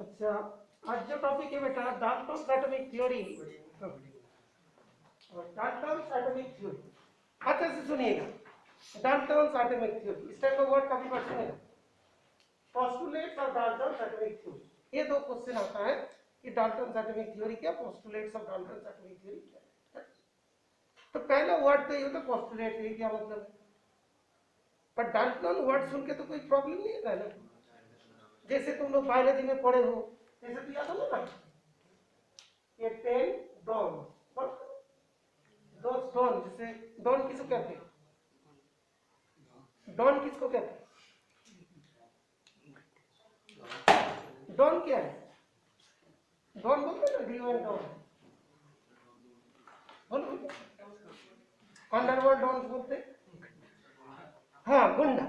अच्छा, आज जो टॉपिक है बेटा Dalton's atomic theory. Dalton's atomic theory अच्छे से सुनिएगा। डाल्टन्स एटॉमिक थ्योरी इस टाइप का वर्ड कभी बार सुनेगा। Postulates of Dalton's atomic theory, ये दो क्वेश्चन आता है कि डाल्टन्स एटॉमिक थ्योरी क्या, postulates of Dalton's atomic theory क्या। तो पहला वर्ड तो ये होता है पोस्टुलेट, ये क्या मतलब है। पर डाल्टन वर्ड सुन के तो कोई प्रॉब्लम नहीं है ना। जैसे तुम लोग बायोलॉजी में पढ़े हो, जैसे तो याद होगा ना, ये 10 डॉन, दो डॉन, जैसे डॉन किसको कहते हैं, डॉन किसको कहते हैं, डॉन क्या है, डॉन बोलते हैं ना, डी एन डॉन बोलो, अंडरवर्ल्ड डॉन बोलते हैं, हाँ गुंडा।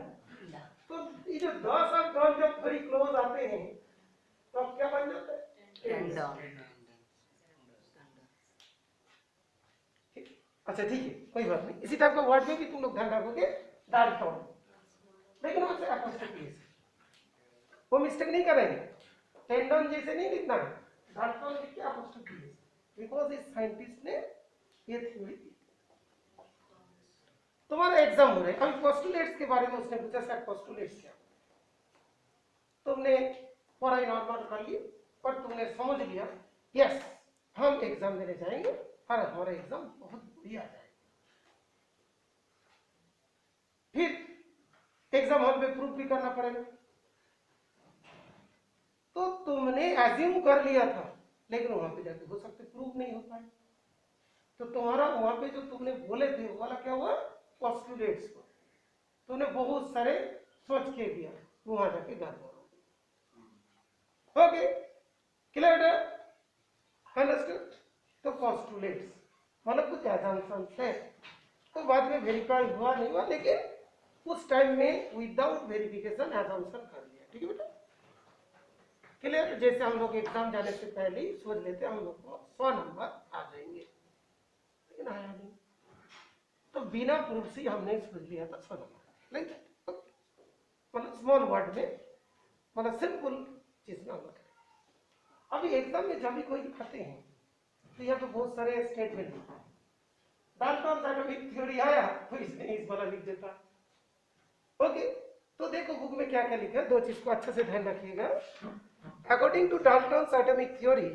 तो ये जो 10 और डॉन जब वेरी क्लोज आते हैं तो अब क्या बन जाता है, अच्छा ठीक है कोई बात नहीं। इसी टाइप का वर्ड में भी तुम लोग ध्यान रखोगे डाल्टन, लेकिन वहां से एपोस्ट्रोफी है, वो मिस्टेक नहीं करेंगे। टेंडन जैसे नहीं लिखना है, डाल्टन लिख के एपोस्ट्रोफी है, बिकॉज इस साइंटिस्ट ने ये थ्योरी दी। तुम्हारा एग्जाम हो रहा है, अभी पोस्टुलेट्स के बारे में उसने पूछा, सर पोस्टुलेट्स क्या, तुमने पढ़ाई नॉर्मल कर ली पर तुमने समझ लिया यस हम एग्जाम देने जाएंगे और हमारा एग्जाम बहुत बढ़िया जाएगा। फिर एग्जाम हॉल में प्रूफ भी करना पड़ेगा। तो तुमने एज्यूम कर लिया था, लेकिन वहां पे जाके हो सकते प्रूफ नहीं हो पाए, तो तुम्हारा वहां पे जो तुमने बोले थे वो वाला क्या हुआ, पोस्टुलेट्स को तुमने बहुत सारे सोच के दिया, वहां जाके गड़बड़ हो गई। क्लियर है, अंडरस्टूड। तो पोस्टुलेट्स मतलब कुछ एजम्पशंस है, तो बाद में वेरीफाई हुआ नहीं हुआ, लेकिन उस टाइम में विदाउट वेरिफिकेशन एजम्पशन कर लिया। ठीक है बेटा, क्लियर। जैसे हम लोग एग्जाम जाने से पहले ही सोच लेते हम लोग को 100 नंबर आ जाएंगे, लेकिन आया नहीं, तो बिना प्रूफ से हमने सोच लिया था 100 नंबर, नहीं मतलब स्मॉल वर्ड में, मतलब सिंपल चीज में हम लोग। अभी एग्जाम में जब भी कोई आते हैं तो यहाँ पे बहुत सारे स्टेटमेंट लिखा है, डाल्टन्स एटॉमिक थ्योरी आया तो इसने इस वाला लिख देता। ओके, तो देखो बुक में क्या क्या लिखा है, दो चीज को अच्छे से ध्यान रखिएगा। According to Dalton's atomic theory,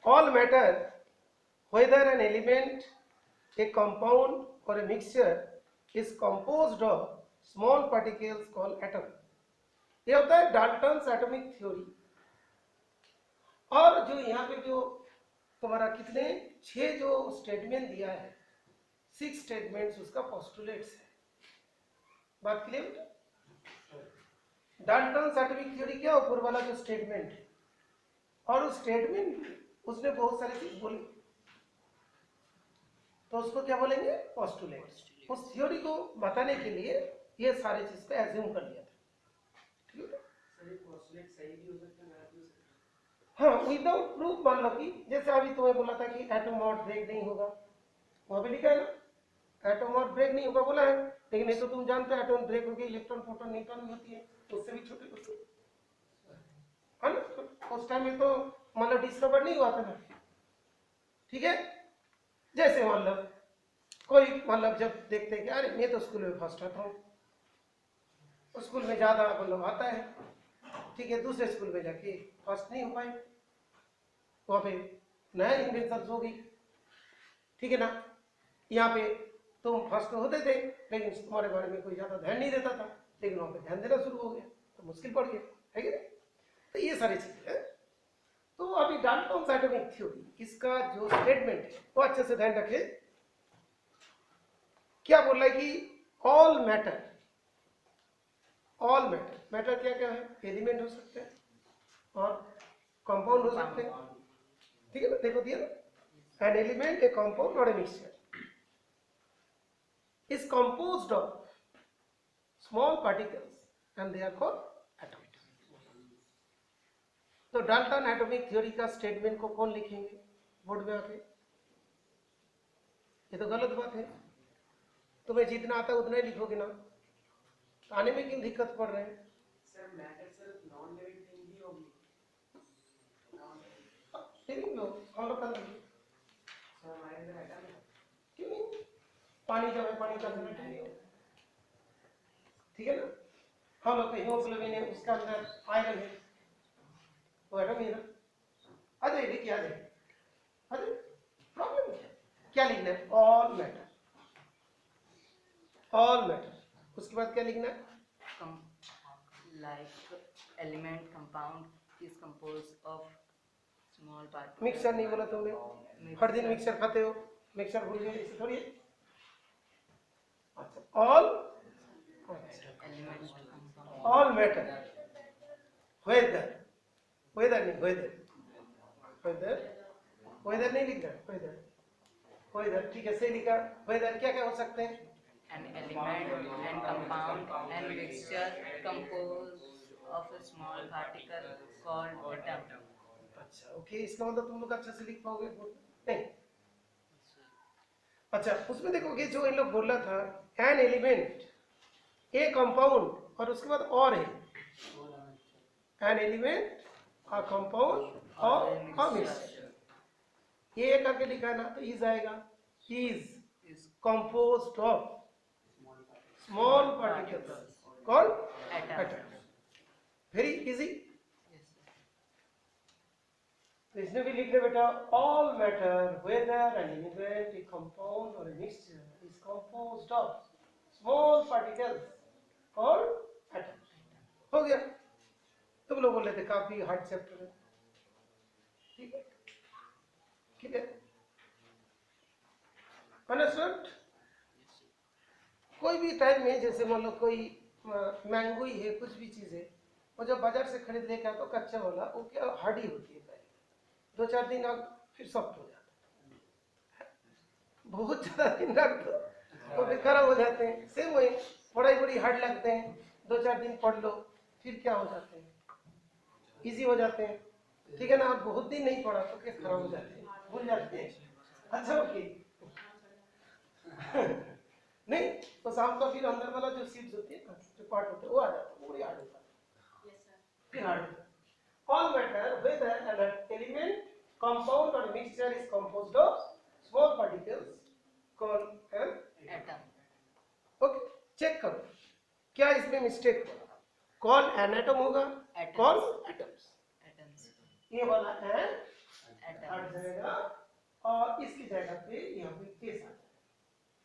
all matter, whether an element, a compound or a mixture, is composed of small particles called atom। ये होता है डाल्टन्स एटॉमिक थ्योरी। और जो यहाँ पे जो तुम्हारा कितने 6 जो स्टेटमेंट दिया है, 6 स्टेटमेंट्स उसका पोस्टुलेट्स है। बात क्लियर। डाल्टन्स एटॉमिक थ्योरी क्या, ऊपर वाला जो स्टेटमेंट है, और उस स्टेटमेंट उसने बहुत सारी चीज बोली, तो उसको क्या बोलेंगे, पोस्टुलेट्स। उस थ्योरी को बताने के लिए ये सारी चीज को एज्यूम कर लिया था। ठीक है, सही भी हो सकता है, गलत भी हो सकता है। हाँ, विदाउट प्रूफ मान लो कि जैसे अभी तुम्हें बोला था कि एटम और ब्रेक नहीं होगा, वहां पे लिखा है ना, एटम और ब्रेक नहीं होगा बोला है, लेकिन नहीं तो तुम जानते हो एटम ब्रेक होकर इलेक्ट्रॉन प्रोटॉन न्यूट्रॉन भी होती है, उससे भी छोटे होते है ना। उस टाइम में तो मतलब डिस्कवर नहीं हुआ था ना। ठीक है, जैसे मतलब कोई मतलब जब देखते हैं कि अरे मैं तो स्कूल में फर्स्ट आता हूँ, स्कूल में ज्यादा मतलब आता है, ठीक है, दूसरे स्कूल में जाके फर्स्ट नहीं हो पाए, वहां पे नया इन्वेंशन हो गई। ठीक है ना, यहाँ पे तुम फर्स्ट होते थे लेकिन तुम्हारे बारे में कोई ज्यादा ध्यान नहीं देता था, लेकिन वहां पे ध्यान देना शुरू हो गया तो मुश्किल पड़ गया, है कि नहीं। तो ये सारी चीजें हैं। तो अभी डाल्टन्स एटॉमिक थ्योरी, इसका जो स्टेटमेंट है वो अच्छे से ध्यान रखें। क्या बोल रहा है कि all matter, all matter, matter क्या क्या है, एलिमेंट हो सकते हैं और कंपाउंड हो सकते हैं। ठीक है ना, देखो दिया ना, an element, a compound or a mixture is composed of small particles and they are called atoms। तो डाल्टन एटॉमिक थ्योरी का स्टेटमेंट को कौन लिखेंगे बोर्ड में आके, ये तो गलत बात है। तुम्हें जितना आता है उतना ही लिखोगे ना, आने में क्यों दिक्कत पड़ रहे हैं। सर मैटर सिर्फ नॉन लिविंग थिंग लिख लो, हम लोग कर लेंगे। क्यों नहीं, पानी जब है पानी का एलिमेंट नहीं होगा, ठीक है ना। हम लोग का हीमोग्लोबिन है, उसका अंदर आयरन है, वो एटम है ना। अरे ये क्या है, अरे प्रॉब्लम क्या लिखना है, ऑल मैटर, ऑल मैटर। उसके बाद क्या लिखना है, like element compound is composed of small particles. Mixer नहीं बोला तुमने, हर दिन मिक्सर खाते हो, मिक्सर भूल गए, इसे थोड़ी है। अच्छा all, Element compound. All matter, whether, whether नहीं वेदर, वेदर, वेदर नहीं लिखना, वेदर, वेदर ठीक है, से लिखा। वेदर क्या क्या हो सकते हैं, An element and compound and mixture composed of a small particle called atom. अच्छा ओके, इसका मतलब तुम लोग अच्छे से लिख पाओगे नहीं। अच्छा उसमें देखोगे जो इन लोग बोला था, एन एलिमेंट, ए कंपाउंड और उसके बाद और है, एन एलिमेंट, अ कंपाउंड और अ मिक्सचर, ये करके लिखा है ना, तो इज आएगा, is composed of small particles called atom. Very easy. तो इसमें भी लिख ले बेटा, all matter whether an element a compound और a mixture is composed of small particles called atom. हो गया, तुम लोग बोल रहे थे काफी हार्ड चैप्टर है, ठीक है, ठीक है, अंडरस्टूड। कोई भी टाइम में जैसे मान लो कोई मैंगो ही है, कुछ भी चीज है, वो जब बाजार से खरीद लेके आता तो कच्चा वाला वो क्या हार्डी होती है, पहले 2-4 दिन अब फिर सॉफ्ट हो जाता है, बहुत ज्यादा दिन रख दो तो फिर खराब हो जाते हैं। सेम वही, बड़ी हार्ड लगते हैं, 2-4 दिन पढ़ लो फिर क्या हो जाते हैं, इजी हो जाते हैं, ठीक है ना। और बहुत दिन नहीं पढ़ा तो क्या खराब हो जाते हैं, भूल जाते हैं। अच्छा ओके नहीं तो शाम का फिर अंदर वाला जो सीड्स होती है ना, जो पार्ट होता है वो आ जाता है, वो बड़ी हार्ड होता है, फिर हार्ड होता है। All matter, whether an element, compound or mixture is composed of small particles called an Atom. Okay. Check करो क्या इसमें मिस्टेक हुआ, कौन एनाटम होगा, Atoms. कौन एटम्स, Atoms. ये वाला एन हट Atoms. जाएगा और इसकी जगह पे यहाँ पे केस आ जाएगा,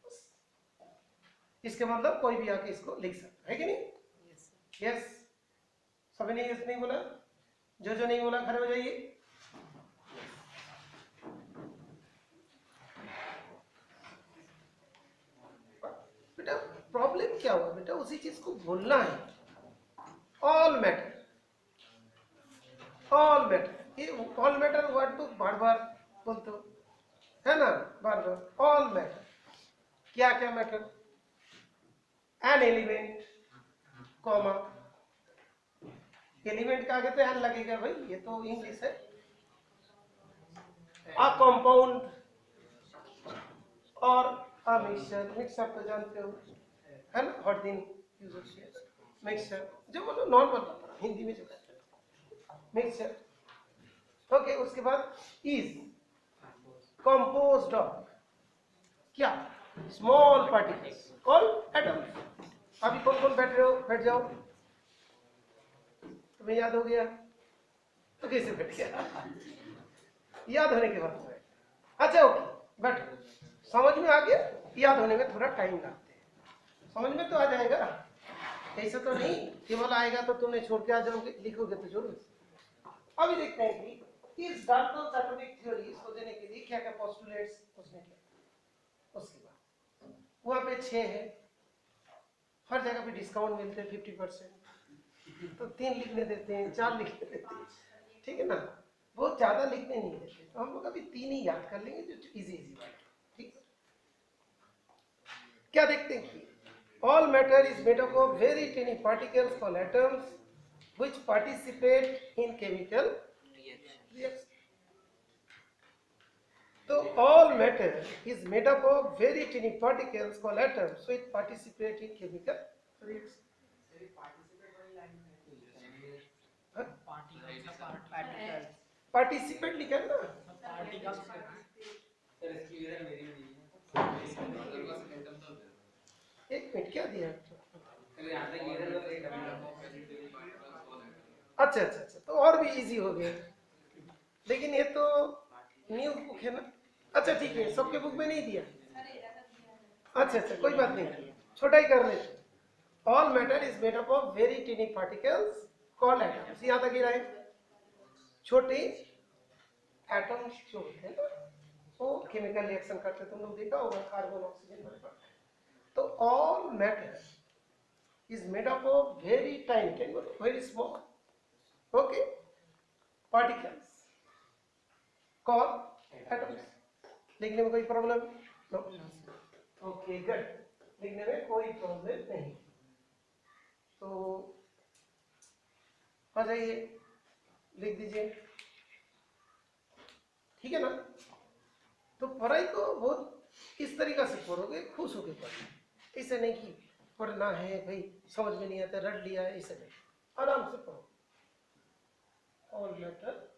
बस। इसके मतलब कोई भी आके इसको लिख सकता है कि नहीं, Yes. यस। सभी ने यस नहीं बोला, जो नहीं बोला खड़े हो जाइए। बेटा प्रॉब्लम क्या हुआ बेटा, उसी चीज को बोलना है, ऑल मैटर, ऑल मैटर, ये ऑल मैटर वर्ड तो बार बार बोलते हो है ना, बार बार ऑल मैटर, क्या क्या matter, an element comma, element का आगे तो एन लगेगा भाई, ये तो इंग्लिश है। अ कंपाउंड और अ मिक्सचर, मिक्सचर तो जानते हो है ना, हर दिन यूज होती है मिक्सचर, जो मतलब नॉर्मल हिंदी में जो कहते हैं मिक्सचर। ओके उसके बाद इज कंपोज्ड ऑफ क्या, स्मॉल पार्टिकल्स कॉल्ड एटम्स। अभी कौन कौन बैठ रहे हो, बैठ जाओ, तुम्हें याद हो गया तो कैसे बैठ गया, याद होने के बाद बैठ, अच्छा ओके बैठो, समझ में आ गया, याद होने में थोड़ा टाइम लगता है, समझ में तो आ जाएगा, ऐसा तो नहीं केवल आएगा तो तुमने छोड़ के आ जाओगे, लिखोगे तो जरूर। अभी देखते हैं कि इस डाल्टन्स एटॉमिक थ्योरी को देने के लिए क्या क्या पोस्टुलेट्स उसने किया। उसके बाद वहां पे 6 है, हर जगह पे डिस्काउंट मिलते हैं 50%, तो 3 लिखने देते हैं, 4 लिखने देते हैं, ठीक है ना, बहुत ज्यादा लिखने नहीं देते, तो हम लोग अभी 3 ही याद कर लेंगे जो इजी इजी बात है, ठीक। क्या देखते हैं कि all matter is made up of very tiny particles called atoms which participate in chemical reaction. So all matter is made up of very tiny particles called atoms which participate in chemical reaction. Huh? Particles. Participate लिखा है ना, एक minute क्या दिया? अच्छा अच्छा अच्छा, तो और भी इजी हो गया, लेकिन ये तो न्यू बुक है ना। अच्छा ठीक है, सबके बुक में नहीं दिया। अच्छा अच्छा, कोई बात नहीं, छोटा ही कर लेते। All matter is made up of very tiny particles called atoms. यहाँ तक ही रहे। छोटे एटम्स जो होते हैं ना, वो केमिकल रिएक्शन करते, तुम लोग देखा होगा, कार्बन ऑक्सीजन वाले पार्ट। तो all matter is made up of very tiny, can you, very small, okay, particles called atoms. लिखने में कोई प्रॉब्लम? नो। ओके गुड, लिखने में कोई प्रॉब्लम नहीं। तो आ जाइए, लिख दीजिए, ठीक है ना। तो पढ़ाई को बहुत इस तरीका से पढ़ोगे, खुश होकर पढ़ना, ऐसे नहीं कि पढ़ना है भाई समझ में नहीं आता रट लिया है, ऐसे नहीं, आराम से पढ़ो। ऑल मैटर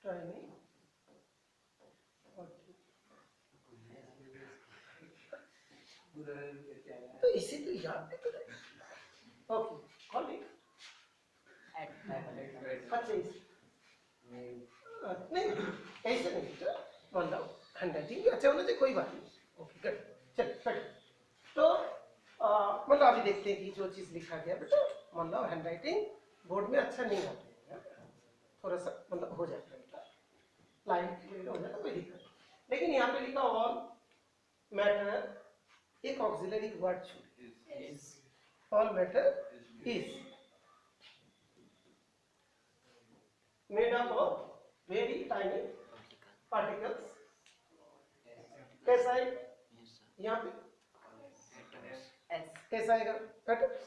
टाइनी, तो इसी तो याद नहीं करें। ओके, कौन है? अच्छा नहीं ऐसे नहीं बेटा, मतलब हैंडराइटिंग भी अच्छा होना चाहिए, कोई बात नहीं। ओके गुड, चल बैठ। तो मतलब अभी देखते हैं कि जो चीज़ लिखा गया बेटा, मतलब हैंडराइटिंग बोर्ड में अच्छा नहीं आता है, थोड़ा सा मतलब हो जाता है बेटा, लाइन हो जाता है, कोई दिक्कत नहीं। लेकिन यहाँ पे लिखा ऑल मैटर, एक ऑक्सिलरी वर्ड छूट, all matter is made up of very tiny particles. कैसा है यहाँ पे? कैसा आएगा? एटम्स।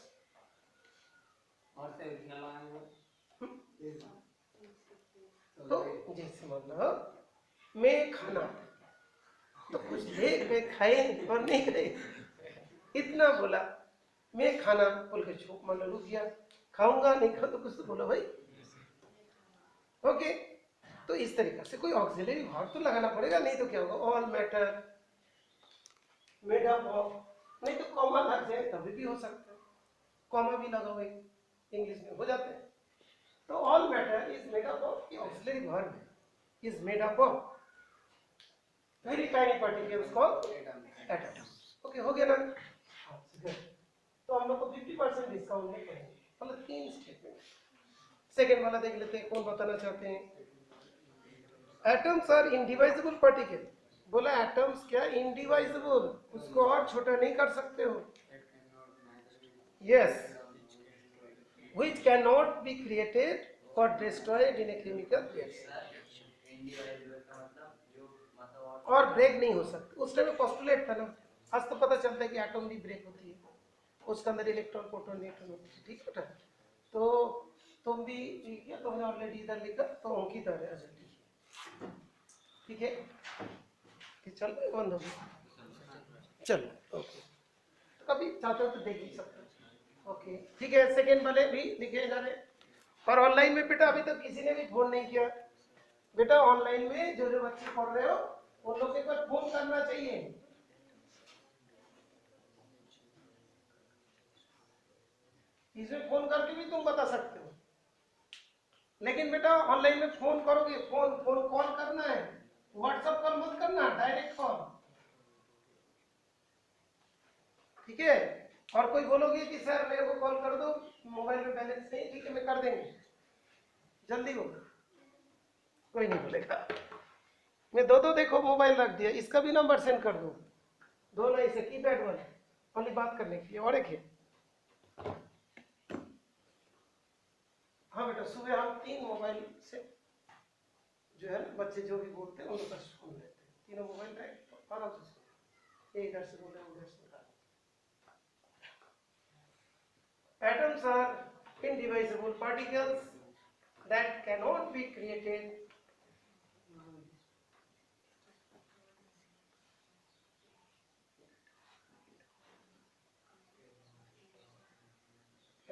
तो जैसे मतलब मैं खाना, तो कुछ देख के खाए और नहीं खाए, इतना बोला। मैं खाना बोल के चुप, मतलब रुक गया, खाऊंगा नहीं खाऊं तो कुछ तो बोलो भाई। ओके, तो इस तरीका से कोई ऑक्सिलरी वर्ड तो लगाना पड़ेगा, नहीं तो क्या होगा, all matter made up of, नहीं तो कॉमा लग जाए तभी भी हो सकता है, कॉमा भी लगाओ इंग्लिश में हो जाते हैं। तो all matter is made up of, auxiliary verb is made up of very tiny particles called atoms. Okay हो गया ना। तो हम लोग को 50% डिस्काउंट नहीं करेंगे, मतलब 3 स्टेटमेंट। सेकेंड वाला देख लेते हैं, कौन बताना चाहते हैं? Atoms are indivisible particle. बोला एटम्स क्या इंडिवाइजिबल, उसको और छोटा नहीं कर सकते हो। Yes, which cannot be created or destroyed in a chemical reaction, और ब्रेक नहीं हो सकते। उस टाइम में पोस्टुलेट था ना, आज तो पता चलता है कि एटम भी ब्रेक होती है, उसके अंदर इलेक्ट्रॉन प्रोटॉन न्यूट्रॉन होती है, ठीक है बेटा। तो तुम भी किया, तुमने ऑलरेडी इधर लिखा, तो अंकित आ रहा है, ठीक है कि चल बंद हो गया, चलो ओके। तो कभी चाहते हो तो देख ही सकते हो, ओके ठीक है। सेकेंड वाले भी लिखे जा रहे। और ऑनलाइन में बेटा अभी तक किसी ने भी फोन नहीं किया बेटा, ऑनलाइन में जो जो बच्चे पढ़ रहे हो उन लोग एक बार फोन करना चाहिए। इसमें फोन करके भी तुम बता सकते हो, लेकिन बेटा ऑनलाइन में फोन करोगे, फोन फोन कॉल करना है, व्हाट्सएप कॉल मत करना, डायरेक्ट कॉल, ठीक है। और कोई बोलोगे कि सर मेरे को कॉल कर दो, मोबाइल में बैलेंस नहीं, ठीक है मैं कर देंगे, जल्दी होगा, कोई नहीं बोलेगा। मैं दो देखो मोबाइल रख दिया, इसका भी नंबर सेंड कर दो, दोनों ऐसे कीपैड वाले, ओनली बात करने के लिए। और एक है, हाँ बेटा सुबह हम 3 मोबाइल से जो है ना बच्चे जो भी बोलते हैं उनको सुन लेते हैं, तीनों मोबाइल रहे तो आराम से सुन, एक इधर से बोले उधर से। Atoms are indivisible particles that cannot be created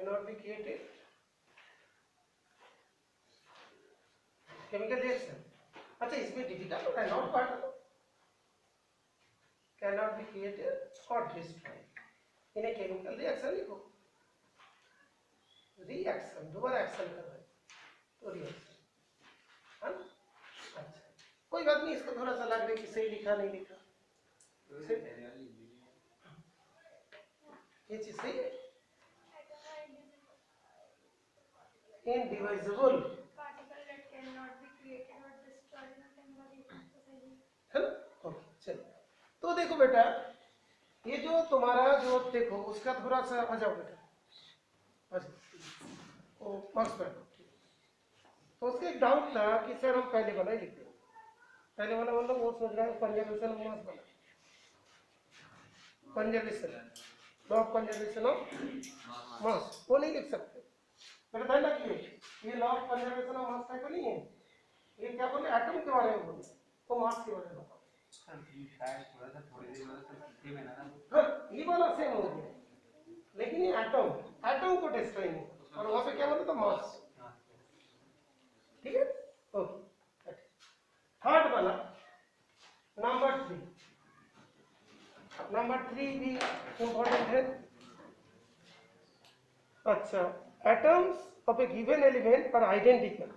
cannot be created chemical reaction. अच्छा इसमें डिफिकल्ट होता है not part cannot be created or destroyed in a chemical reaction लिखो रिएक्शन दोबारा एक्शन कर रहे हैं तो रिएक्शन है ना? अच्छा कोई बात नहीं इसको थोड़ा सा लग रहा है कि सही लिखा नहीं लिखा ये चीज सही है indivisible particle that cannot be created or destroyed in a chemical reaction. है ना ओके चलिए तो देखो बेटा ये जो तुम्हारा जो देखो उसका थोड़ा सा आ जाओ बेटा ओ मार्क्स पर तो उसके एक डाउट था कि सर हम पहले वाला ही लिखते हैं पहले वाला मतलब वो सोच रहा है कंजर्वेशन ऑफ मास वाला conservation law of conservation of mass वो नहीं लिख सकते मेरा ध्यान रखिए ये law of conservation of mass type नहीं है ये क्या बोले एटम के बारे में बोले तो मास के बारे में बताओ शायद थोड़ा सा थोड़ी देर बाद सेम है ना हाँ ये वाला सेम हो गया लेकिन ये एटम को डिस्ट्रॉय नहीं और वहां पे क्या बोले तो मास ठीक है ओके थर्ड वाला नंबर 3 भी इंपॉर्टेंट है अच्छा atoms of a given element are identical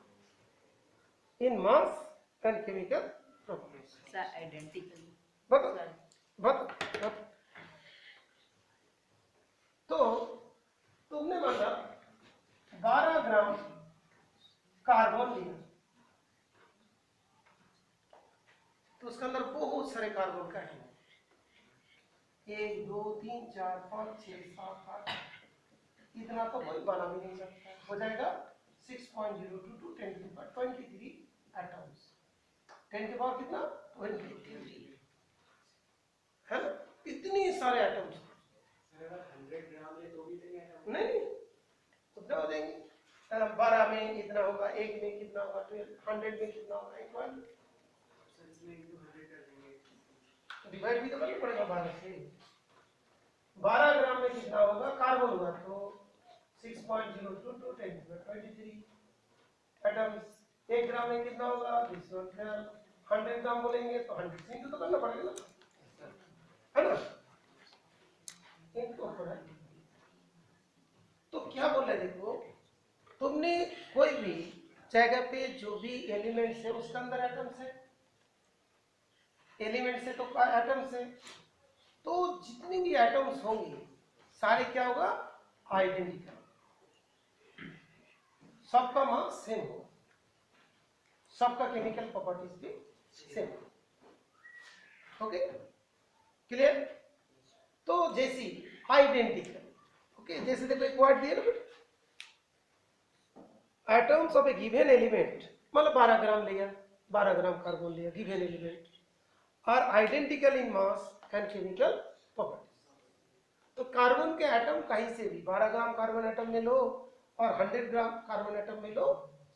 in mass and chemical properties sir identical बता तो तुमने माना 12 ग्राम कार्बन लिया तो उसके अंदर बहुत सारे कार्बन का है 1 2 3 4 5 6 7 8 इतना तो कोई बना भी नहीं सकता हो जाएगा 6.022 10 to the power 23 एटम्स 10 के पावर कितना 23 है ना इतनी सारे एटम्स नहीं उतना हो जाएंगे 12 में इतना होगा 1 में कितना होगा 100 में कितना होगा डिवाइड भी तो करना पड़ेगा 12 से 12 ग्राम में कितना होगा कार्बन होगा तो 6.022 10 to the power 23 एटम्स 1 ग्राम में कितना होगा 100 ग्राम बोलेंगे तो 100 से इंटू तो करना पड़ेगा ना है ना तो क्या बोल रहे देखो तुमने कोई भी जगह पे जो भी एलिमेंट्स है उसके अंदर एटम्स है एलिमेंट्स है तो एटम्स है तो जितनी भी एटम्स होंगे सारे क्या होगा आइडेंटिकल सबका मास सेम होगा सबका केमिकल प्रॉपर्टीज भी सेम ओके क्लियर तो जैसी आइडेंटिकल ओके जैसे देखो एक वर्ड दिया ना atoms of a given element मतलब 12 ग्राम लिया 12 ग्राम कार्बन लिया given element are identical in mass and chemical properties तो कार्बन के एटम कहीं से भी 12 ग्राम कार्बन एटम में लो और 100 ग्राम कार्बन एटम में लो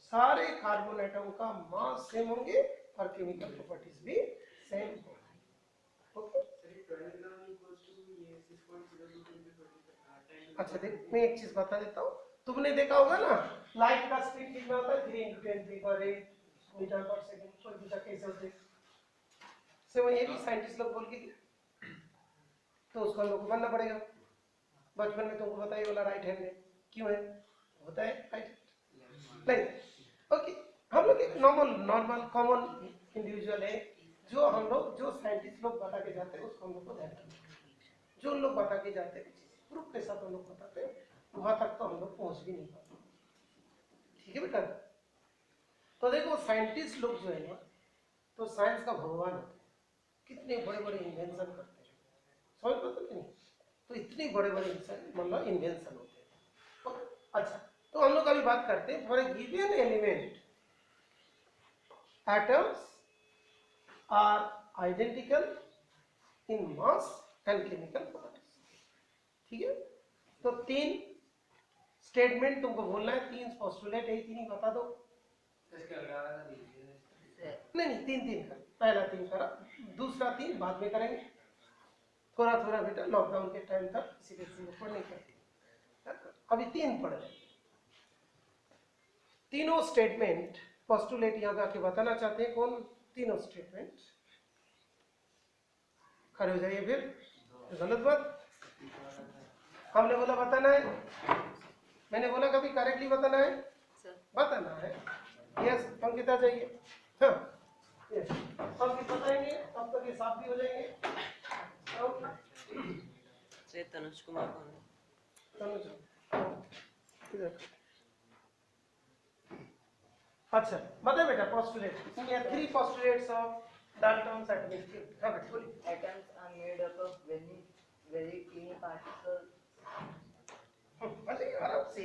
सारे कार्बन एटम का मास सेम होंगे और केमिकल प्रॉपर्टीज भी सेम होंगे ओके अच्छा देख मैं एक चीज बता देता हूँ तुमने देखा होगा ना लाइट का स्पीड कितना होता है 3 × 10⁻⁸ मीटर पर सेकंड कोई भी कैसे होते से वो ये भी साइंटिस्ट लोग बोल के तो उसको हम लोग को बनना पड़ेगा बचपन में तुमको बताइए वाला राइट हैंड है क्यों है होता है राइट नहीं ओके हम लोग एक नॉर्मल कॉमन इंडिविजुअल है जो हम लोग जो साइंटिस्ट लोग बता के जाते हैं उसको हम लोग को ध्यान रखना जो लोग बता के जाते हैं प्रूफ के साथ हम लोग बताते हैं वहां तक तो हम लोग पहुंच भी नहीं पाते ठीक है बेटा तो देखो साइंटिस्ट लोग जो है ना तो साइंस का भगवान होता है कितने बड़े बड़े इन्वेंशन करते हैं समझ पाते कि नहीं तो इतने बड़े बड़े मतलब इन्वेंशन होते हैं अच्छा तो हम लोग अभी बात करते हैं for a given element atoms are identical in mass and chemical properties ठीक है तो 3 स्टेटमेंट तुमको बोलना है 3 पोस्टुलेट है 3 ही बता दो नहीं 3 कर पहला 3 करा दूसरा 3 बाद में करेंगे थोड़ा थोड़ा बेटा लॉकडाउन के टाइम तक किसी को पढ़ नहीं करते अभी 3 पढ़ रहे, तीनों स्टेटमेंट पोस्टुलेट यहाँ पे आके बताना चाहते हैं। कौन? तीनों स्टेटमेंट। खड़े हो जाइए फिर, गलत बात। हमने बोला बताना है, मैंने बोला कभी करेक्टली बताना है, सर बताना है। यस अंकिता जाइए। हाँ यस, अंकित बताएंगे, अब तक ये साफ भी हो जाएंगे। सर तनुज कुमार कौन है? इधर। अच्छा बताए बेटा postulate. Three postulates of Dalton's atomic theory. हाँ बेटा बोलिए। Atoms are made up of very teeny particles. बताइए आराम से,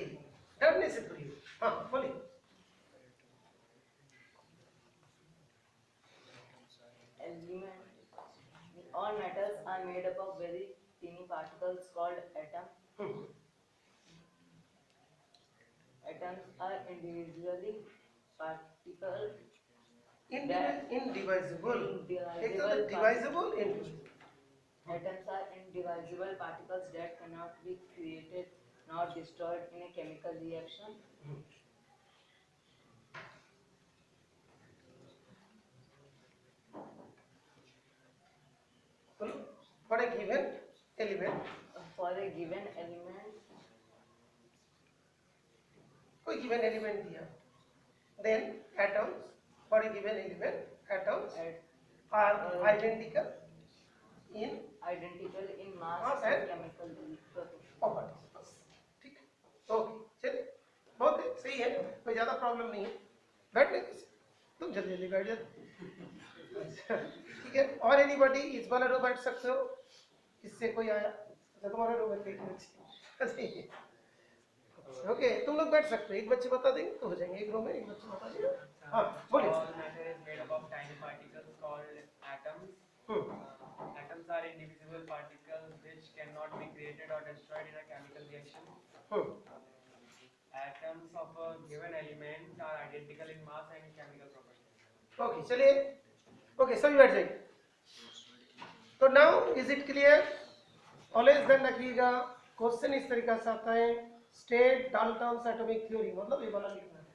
डरने से दूर। हाँ बोलिए। All metals are made up of very teeny particles called atoms. Atoms are individually particles. Indivisible. एक तो divisible, indivisible. Atoms are indivisible particles that cannot be created nor destroyed in a chemical reaction. For a given element, For a given element, कोई given element दिया, then atoms for a given element, atoms are identical in mass Mass and and chemical properties. properties. ठीक है, okay चलिए, बहुत सही है, कोई ज्यादा प्रॉब्लम नहीं है। बैठने तुम जल्दी जल्दी बैठ जाओ। ठीक है, और एनीबॉडी इस वाला रो बैठ सकते हो, इससे कोई आया? अच्छा तुम्हारा रो बैठ गई। ओके तुम लोग बैठ सकते हो, एक बच्चे बता देंगे तो हो जाएंगे, एक रो में एक बच्चे बता देंगे। हाँ बोलिए। All matter is made up of tiny particles called atoms. Atoms are indivisible particles which cannot be created or destroyed in a chemical reaction. Atoms of a given element are identical in mass and chemical properties. Okay चलिए, okay सभी बैठ जाइए। तो now is it clear? Always ध्यान रखिएगा, question इस तरीके से आता है, स्टेट डाल्टन्स एटॉमिक थ्योरी, मतलब ये वाला लिखना है।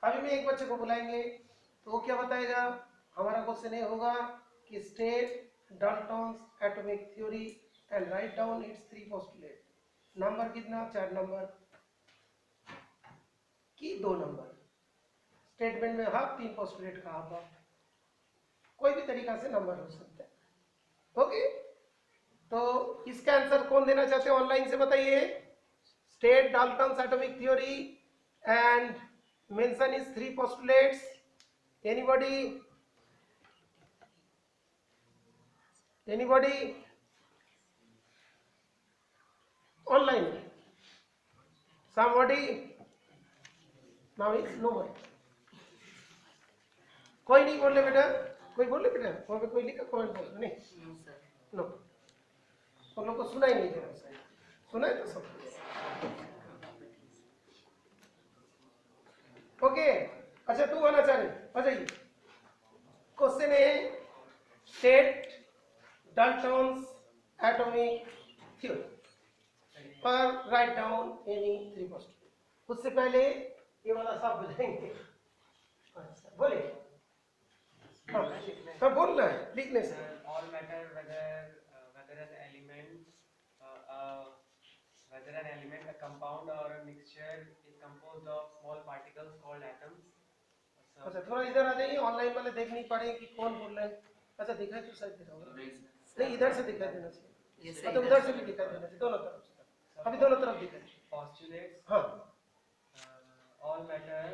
अभी मैं एक बच्चे को बुलाएंगे तो वो क्या बताएगा? हमारा क्वेश्चन ये होगा कि state Dalton's atomic theory and write down it's three postulate. Number कितना? 4 नंबर की 2 नंबर। स्टेटमेंट में हाफ 3 पोस्टुलेट का हाफ, कोई भी तरीका से नंबर हो सकता है। ओके तो इसका आंसर कौन देना चाहते हैं ऑनलाइन से बताइए। State Dalton's atomic theory and mention is 3 postulates. Anybody? Online? Somebody? Now is nobody. कोई नहीं बोले बेटा, कोई बोले बेटा, वहाँ पे कोई लिखा कमेंट बॉक्स में? नहीं No, sir. नो, उन लोग को सुना ही नहीं दे रहा। सुना है तो सब। ओके अच्छा तू आना चाह रहे, आ जाइए। क्वेश्चन है स्टेट डाल्टन्स एटॉमिक थ्योरी पर राइट डाउन एनी 3 पोस्टुलेट। उससे पहले ये वाला साफ हो जाएंगे। अच्छा बोलिए। हाँ बोलना है लिखने से। All matter, whether an element, a compound or a mixture, is composed of small particles called atoms. अच्छा थोड़ा इधर आ जाइए, ऑनलाइन वाले देख नहीं पा रहे हैं कि कौन बोल रहे हैं। अच्छा दिखाई तो शायद दे रहा होगा, नहीं इधर से दिखाई देना चाहिए, तो उधर से भी दिखाई देना चाहिए, दोनों तरफ से। अभी दोनों तरफ दिखाई। Postulates. हाँ All matter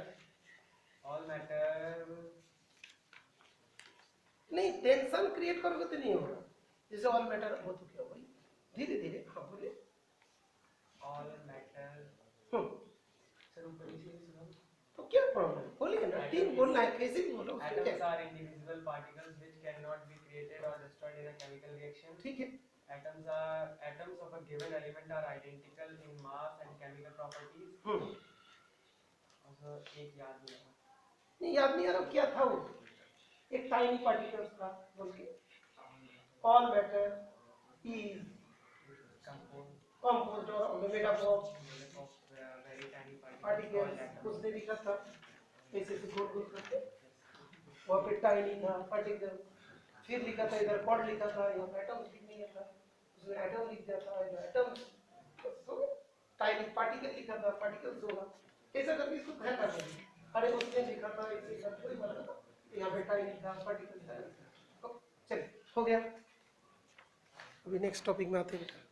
नहीं टेंशन क्रिएट करोगे तो नहीं होगा, जैसे ऑल मैटर हो तो क्या होगा, धीरे धीरे। हाँ बोलिए। all matter तो क्या प्रॉब्लम, बोलिए ना, तीन बोलना है, कैसे भी बोलो, उसमें क्या atoms are indivisible particles which cannot be created or destroyed in a chemical reaction. ठीक है। Atoms of a given element are identical in mass and chemical properties. Also एक याद नहीं आ रहा। नहीं याद नहीं आ रहा क्या था वो, एक टाइनी पार्टिकल्स था बोल के, all matter is composed or made up of very tiny particles called particles, atoms. उसने लिखा था ऐसे ऐसे गोल गोल करके, वहाँ पे टाइनी था पार्टिकल, फिर लिखा था इधर कॉर्ड लिखा था, यहाँ पे एटम्स लिख नहीं था, उसने एटम लिख दिया था, इधर एटम्स, तो टाइनी पार्टिकल लिखा था, पार्टिकल्स होगा, ऐसा करके इसको ध्यान रखना है। अरे उसने लिखा था ऐसे करके कोई बना था, यहाँ पे टाइनी था, पार्टिकल था, चलिए हो गया। अभी नेक्स्ट टॉपिक में आते हैं बेटा।